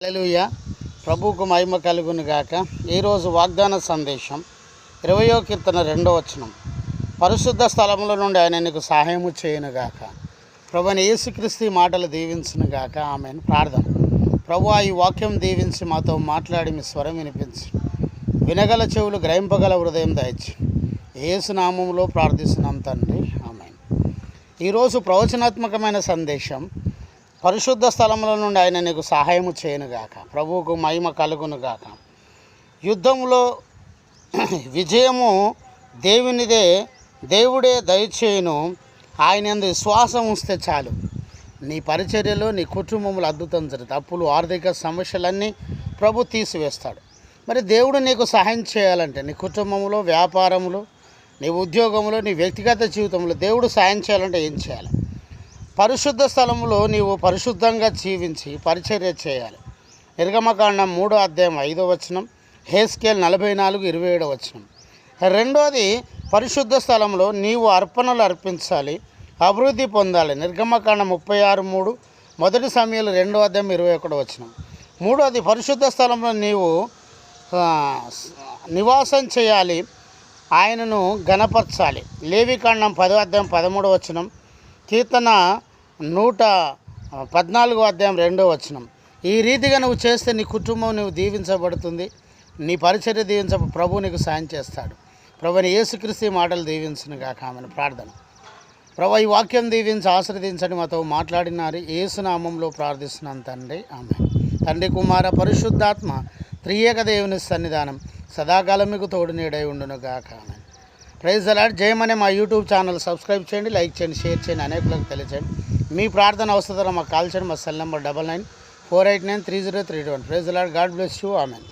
హల్లెలూయా. ప్రభువుకు మహిమ కలుగును గాక. ఈరోజు వాగ్దాన సందేశం 20వ కీర్తన 2వ వచనం. పరిశుద్ధ స్థలముల నుండి ఆయన నీకు సహాయము చేయను గాక. ప్రభువైన యేసుక్రీస్తు ఈ మాటలు దీవించును గాక. ఆమేన్. ప్రార్థన. ప్రభువా, ఈ వాక్యం దీవించి మాతో మాట్లాడి మీ స్వరం వినిపించి వినగల చెవులు గ్రహింపగల హృదయం దయచి యేసు నామములో ప్రార్థిస్తున్నాం తండ్రి. ఆమేన్. ఈరోజు ప్రవచనాత్మకమైన సందేశం, పరిశుద్ధ స్థలముల నుండి ఆయన నీకు సహాయము చేయనుగాక. ప్రభువుకు మహిమ కలుగునుగాక. యుద్ధంలో విజయము దేవునిదే, దేవుడే దయచేయును. ఆయన యందు విశ్వాసం ఉంచితే చాలు. నీ పరిచర్యలో, నీ కుటుంబంలో అద్భుతం జరుగుతుంది. అప్పులు, ఆర్థిక సమస్యలన్నీ ప్రభు తీసివేస్తాడు. మరి దేవుడు నీకు సహాయం చేయాలంటే నీ కుటుంబంలో, వ్యాపారంలో, నీ ఉద్యోగంలో, నీ వ్యక్తిగత జీవితంలో దేవుడు సహాయం చేయాలంటే ఏం చేయాలి? పరిశుద్ధ స్థలంలో నీవు పరిశుద్ధంగా జీవించి పరిచర్య చేయాలి. నిర్గమకాండం 3వ అధ్యాయం 5వ వచనం, హెస్కేల్ 44:27 వచనం. రెండోది, పరిశుద్ధ స్థలంలో నీవు అర్పణలు అర్పించాలి, అభివృద్ధి పొందాలి. నిర్గమకాండం 36:3, 1 సమూయేలు 2వ అధ్యాయం 21 వచనం. మూడోది, పరిశుద్ధ స్థలంలో నీవు నివాసం చేయాలి, ఆయనను గణపరచాలి. లేవికాండం 10వ అధ్యాయం 13వ వచనం, కీర్తన 114వ అధ్యాయం 2వ వచనం. ఈ రీతిగా నువ్వు చేస్తే నీ కుటుంబం నువ్వు దీవించబడుతుంది, నీ పరిచర్య ప్రభు నీకు సాయం చేస్తాడు. ప్రభుని యేసుక్రీస్తు మాటలు దీవించును గాక. ఆమెను. ప్రార్థన. ప్రభు, ఈ వాక్యం దీవించి ఆశీర్వదించండి. మాతో మాట్లాడినారు. యేసు నామంలో ప్రార్థిస్తున్నాను తండ్రి. ఆమె. తండ్రి, కుమార, పరిశుద్ధాత్మ త్రియేక దేవుని సన్నిధానం సదాకాలం మీకు తోడు నీడై ఉండును గాక. ఆమె. Praise the lord. జయమనే మా యూట్యూబ్ ఛానల్ సబ్స్క్రైబ్ చేయండి, లైక్ చేయండి, షేర్ చేయండి, అనేకులకు తెలియచేయండి. మీ ప్రార్థన అవసరం మాకు కాల్ చేయండి. మా cell number 9948930321. Praise the lord. God bless you. Amen.